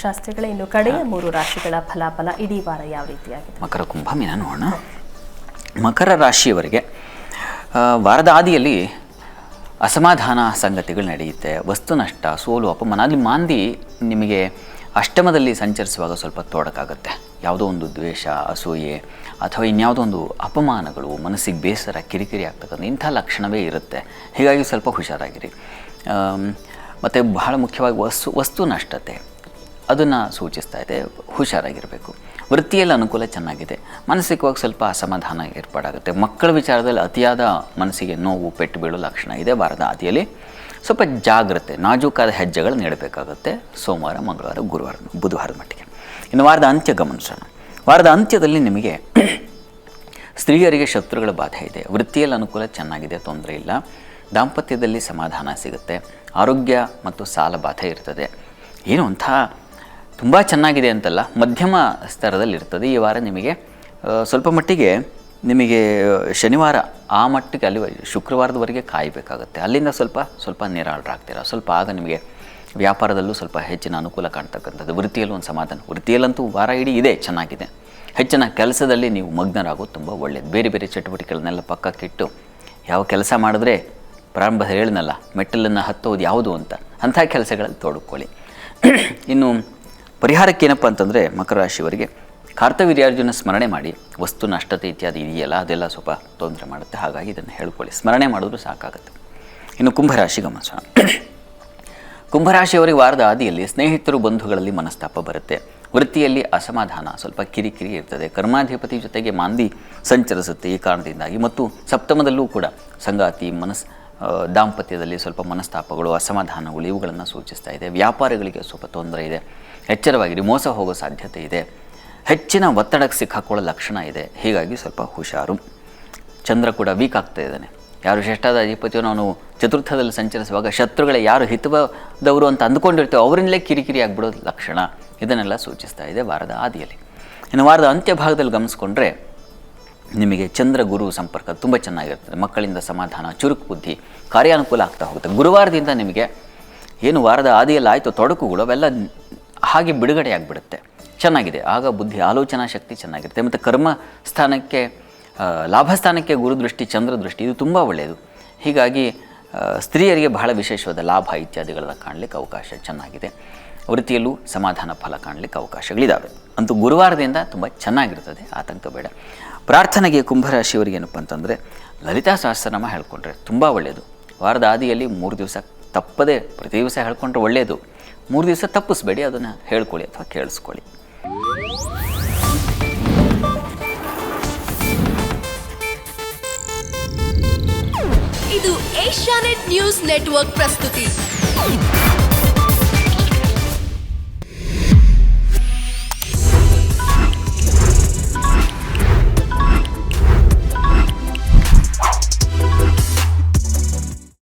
ಶಾಸ್ತ್ರಿಗಳೇ, ಇನ್ನು ಕಡೆಯ 3 ರಾಶಿಗಳ ಫಲಾಫಲ ಇಡೀ ವಾರ ಯಾವ ರೀತಿಯಾಗಿದೆ? ಮಕರ ಕುಂಭ ಮೀನ ನೋಡೋಣ. ಮಕರ ರಾಶಿಯವರಿಗೆ ವಾರದ ಆದಿಯಲ್ಲಿ ಅಸಮಾಧಾನ ಸಂಗತಿಗಳು ನಡೆಯುತ್ತೆ. ವಸ್ತು ನಷ್ಟ, ಸೋಲು, ಅಪಮಾನ. ಅಲ್ಲಿ ಮಾಂದಿ ನಿಮಗೆ ಅಷ್ಟಮದಲ್ಲಿ ಸಂಚರಿಸುವಾಗ ಸ್ವಲ್ಪ ತೊಡಕಾಗುತ್ತೆ. ಯಾವುದೋ ಒಂದು ದ್ವೇಷ, ಅಸೂಯೆ ಅಥವಾ ಇನ್ಯಾವುದೋ ಒಂದು ಅಪಮಾನಗಳು, ಮನಸ್ಸಿಗೆ ಬೇಸರ, ಕಿರಿಕಿರಿ ಆಗ್ತಕ್ಕಂಥ ಇಂಥ ಲಕ್ಷಣವೇ ಇರುತ್ತೆ. ಹೀಗಾಗಿ ಸ್ವಲ್ಪ ಹುಷಾರಾಗಿರಿ. ಮತ್ತು ಬಹಳ ಮುಖ್ಯವಾಗಿ ವಸ್ತು ನಷ್ಟತೆ ಅದನ್ನು ಸೂಚಿಸ್ತಾ ಇದೆ, ಹುಷಾರಾಗಿರಬೇಕು. ವೃತ್ತಿಯಲ್ಲಿ ಅನುಕೂಲ ಚೆನ್ನಾಗಿದೆ. ಮಾನಸಿಕವಾಗಿ ಸ್ವಲ್ಪ ಅಸಮಾಧಾನ ಏರ್ಪಾಡಾಗುತ್ತೆ. ಮಕ್ಕಳ ವಿಚಾರದಲ್ಲಿ ಅತಿಯಾದ ಮನಸ್ಸಿಗೆ ನೋವು, ಪೆಟ್ಟು ಬೀಳೋ ಲಕ್ಷಣ ಇದೆ. ವಾರದ ಆದಿಯಲ್ಲಿ ಸ್ವಲ್ಪ ಜಾಗ್ರತೆ, ನಾಜೂಕಾದ ಹೆಜ್ಜೆಗಳು ನೀಡಬೇಕಾಗುತ್ತೆ. ಸೋಮವಾರ, ಮಂಗಳವಾರ, ಗುರುವಾರ, ಬುಧವಾರದ ಮಟ್ಟಿಗೆ. ಇನ್ನು ವಾರದ ಅಂತ್ಯ ಗಮನಿಸೋಣ. ವಾರದ ಅಂತ್ಯದಲ್ಲಿ ನಿಮಗೆ ಸ್ತ್ರೀಯರಿಗೆ ಶತ್ರುಗಳ ಬಾಧೆ ಇದೆ. ವೃತ್ತಿಯಲ್ಲಿ ಅನುಕೂಲ ಚೆನ್ನಾಗಿದೆ, ತೊಂದರೆ ಇಲ್ಲ. ದಾಂಪತ್ಯದಲ್ಲಿ ಸಮಾಧಾನ ಸಿಗುತ್ತೆ. ಆರೋಗ್ಯ ಮತ್ತು ಸಾಲ ಬಾಧೆ ಇರ್ತದೆ. ಏನು ಅಂಥ ತುಂಬ ಚೆನ್ನಾಗಿದೆ ಅಂತಲ್ಲ, ಮಧ್ಯಮ ಸ್ತರದಲ್ಲಿರ್ತದೆ. ಈ ವಾರ ನಿಮಗೆ ಸ್ವಲ್ಪ ಮಟ್ಟಿಗೆ ನಿಮಗೆ ಶನಿವಾರ ಆ ಮಟ್ಟಿಗೆ ಅಲ್ಲಿ ಶುಕ್ರವಾರದವರೆಗೆ ಕಾಯಬೇಕಾಗುತ್ತೆ. ಅಲ್ಲಿಂದ ಸ್ವಲ್ಪ ನಿರಾಳರಾಗ್ತೀರ. ಸ್ವಲ್ಪ ಆಗ ನಿಮಗೆ ವ್ಯಾಪಾರದಲ್ಲೂ ಸ್ವಲ್ಪ ಹೆಚ್ಚಿನ ಅನುಕೂಲ ಕಾಣ್ತಕ್ಕಂಥದ್ದು. ವೃತ್ತಿಯಲ್ಲೂ ಒಂದು ಸಮಾಧಾನ. ವೃತ್ತಿಯಲ್ಲಂತೂ ವಾರ ಇಡೀ ಇದೆ, ಚೆನ್ನಾಗಿದೆ. ಹೆಚ್ಚಿನ ಕೆಲಸದಲ್ಲಿ ನೀವು ಮಗ್ನರಾಗೋದು ತುಂಬ ಒಳ್ಳೆಯದು. ಬೇರೆ ಬೇರೆ ಚಟುವಟಿಕೆಗಳನ್ನೆಲ್ಲ ಪಕ್ಕಕ್ಕಿಟ್ಟು ಯಾವ ಕೆಲಸ ಮಾಡಿದ್ರೆ ಪ್ರಾರಂಭ ಹೇಳಿದ್ನಲ್ಲ, ಮೆಟ್ಟಲನ್ನು ಹತ್ತೋದು ಯಾವುದು ಅಂತ, ಅಂಥ ಕೆಲಸಗಳಲ್ಲಿ ತೊಡಕೊಳ್ಳಿ. ಇನ್ನು ಪರಿಹಾರಕ್ಕೇನಪ್ಪ ಅಂತಂದರೆ ಮಕರ ರಾಶಿಯವರಿಗೆ ಕಾರ್ತವೀರ್ಯಾರ್ಜುನ ಸ್ಮರಣೆ ಮಾಡಿ. ವಸ್ತು ನಷ್ಟತೆ ಇತ್ಯಾದಿ ಇದೆಯಲ್ಲ, ಅದೆಲ್ಲ ಸ್ವಲ್ಪ ತೊಂದರೆ ಮಾಡುತ್ತೆ. ಹಾಗಾಗಿ ಇದನ್ನು ಹೇಳ್ಕೊಳ್ಳಿ, ಸ್ಮರಣೆ ಮಾಡಿದ್ರು ಸಾಕಾಗುತ್ತೆ. ಇನ್ನು ಕುಂಭರಾಶಿ ಗಮನಿಸೋಣ. ಕುಂಭರಾಶಿಯವರಿಗೆ ವಾರದ ಆದಿಯಲ್ಲಿ ಸ್ನೇಹಿತರು, ಬಂಧುಗಳಲ್ಲಿ ಮನಸ್ತಾಪ ಬರುತ್ತೆ. ವೃತ್ತಿಯಲ್ಲಿ ಅಸಮಾಧಾನ, ಸ್ವಲ್ಪ ಕಿರಿಕಿರಿ ಇರ್ತದೆ. ಕರ್ಮಾಧಿಪತಿ ಜೊತೆಗೆ ಮಾಂದಿ ಸಂಚರಿಸುತ್ತೆ ಈ ಕಾರಣದಿಂದಾಗಿ. ಮತ್ತು ಸಪ್ತಮದಲ್ಲೂ ಕೂಡ ಸಂಗಾತಿ, ದಾಂಪತ್ಯದಲ್ಲಿ ಸ್ವಲ್ಪ ಮನಸ್ತಾಪಗಳು, ಅಸಮಾಧಾನಗಳು ಇವುಗಳನ್ನು ಸೂಚಿಸ್ತಾ ಇದೆ. ವ್ಯಾಪಾರಿಗಳಿಗೆ ಸ್ವಲ್ಪ ತೊಂದರೆ ಇದೆ, ಎಚ್ಚರವಾಗಿರಿ. ಮೋಸ ಹೋಗೋ ಸಾಧ್ಯತೆ ಇದೆ. ಹೆಚ್ಚಿನ ಒತ್ತಡಕ್ಕೆ ಸಿಕ್ಕಾಕೊಳ್ಳೋ ಲಕ್ಷಣ ಇದೆ. ಹೀಗಾಗಿ ಸ್ವಲ್ಪ ಹುಷಾರು. ಚಂದ್ರ ಕೂಡ ವೀಕ್ ಆಗ್ತಾ ಇದ್ದಾನೆ. ಯಾರು ಷಷ್ಠಾದ ಅಧಿಪತಿಯೋ ನಾವು ಚತುರ್ಥದಲ್ಲಿ ಸಂಚರಿಸುವಾಗ ಶತ್ರುಗಳೇ ಯಾರು ಹಿತವದವರು ಅಂತ ಅಂದ್ಕೊಂಡಿರ್ತೇವೆ ಅವರಿಂದಲೇ ಕಿರಿಕಿರಿ ಆಗಿಬಿಡೋದು ಲಕ್ಷಣ. ಇದನ್ನೆಲ್ಲ ಸೂಚಿಸ್ತಾ ಇದೆ ವಾರದ ಆದಿಯಲ್ಲಿ. ಇನ್ನು ವಾರದ ಅಂತ್ಯ ಭಾಗದಲ್ಲಿ ಗಮನಿಸ್ಕೊಂಡ್ರೆ ನಿಮಗೆ ಚಂದ್ರ ಗುರು ಸಂಪರ್ಕ ತುಂಬ ಚೆನ್ನಾಗಿರ್ತದೆ. ಮಕ್ಕಳಿಂದ ಸಮಾಧಾನ, ಚುರುಕು ಬುದ್ಧಿ, ಕಾರ್ಯಾನುಕೂಲ ಆಗ್ತಾ ಹೋಗುತ್ತೆ. ಗುರುವಾರದಿಂದ ನಿಮಗೆ ಏನು ವಾರದ ಆದಿಯಲ್ಲಿ ಆಯಿತು ತೊಡಕುಗಳು ಅವೆಲ್ಲ ಹಾಗೆ ಬಿಡುಗಡೆ ಆಗಿಬಿಡುತ್ತೆ. ಚೆನ್ನಾಗಿದೆ. ಆಗ ಬುದ್ಧಿ, ಆಲೋಚನಾ ಶಕ್ತಿ ಚೆನ್ನಾಗಿರುತ್ತೆ. ಮತ್ತು ಕರ್ಮ ಸ್ಥಾನಕ್ಕೆ, ಲಾಭಸ್ಥಾನಕ್ಕೆ ಗುರುದೃಷ್ಟಿ, ಚಂದ್ರದೃಷ್ಟಿ ಇದು ತುಂಬ ಒಳ್ಳೆಯದು. ಹೀಗಾಗಿ ಸ್ತ್ರೀಯರಿಗೆ ಬಹಳ ವಿಶೇಷವಾದ ಲಾಭ ಇತ್ಯಾದಿಗಳನ್ನ ಕಾಣಲಿಕ್ಕೆ ಅವಕಾಶ ಚೆನ್ನಾಗಿದೆ. ವೃತ್ತಿಯಲ್ಲೂ ಸಮಾಧಾನ ಫಲ ಕಾಣಲಿಕ್ಕೆ ಅವಕಾಶಗಳಿದ್ದಾವೆ. ಅಂತೂ ಗುರುವಾರದಿಂದ ತುಂಬ ಚೆನ್ನಾಗಿರ್ತದೆ, ಆತಂಕ ಬೇಡ. ಪ್ರಾರ್ಥನೆಗೆ ಕುಂಭರಾಶಿಯವರಿಗೆ ಏನಪ್ಪ ಅಂತಂದರೆ ಲಲಿತಾ ಸಹಸ್ರನಾಮ ಹೇಳ್ಕೊಂಡ್ರೆ ತುಂಬ ಒಳ್ಳೆಯದು. ವಾರದ ಆದಿಯಲ್ಲಿ 3 ದಿವಸ ತಪ್ಪದೆ ಪ್ರತಿ ದಿವಸ ಹೇಳ್ಕೊಂಡ್ರೆ ಒಳ್ಳೆಯದು. 3 ದಿವಸ ತಪ್ಪಿಸ್ಬೇಡಿ, ಅದನ್ನು ಹೇಳ್ಕೊಳ್ಳಿ ಅಥವಾ ಕೇಳಿಸ್ಕೊಳ್ಳಿ. ಇದು ಏಷ್ಯಾನೆಟ್ ನ್ಯೂಸ್ ನೆಟ್ವರ್ಕ್ ಪ್ರಸ್ತುತಿ.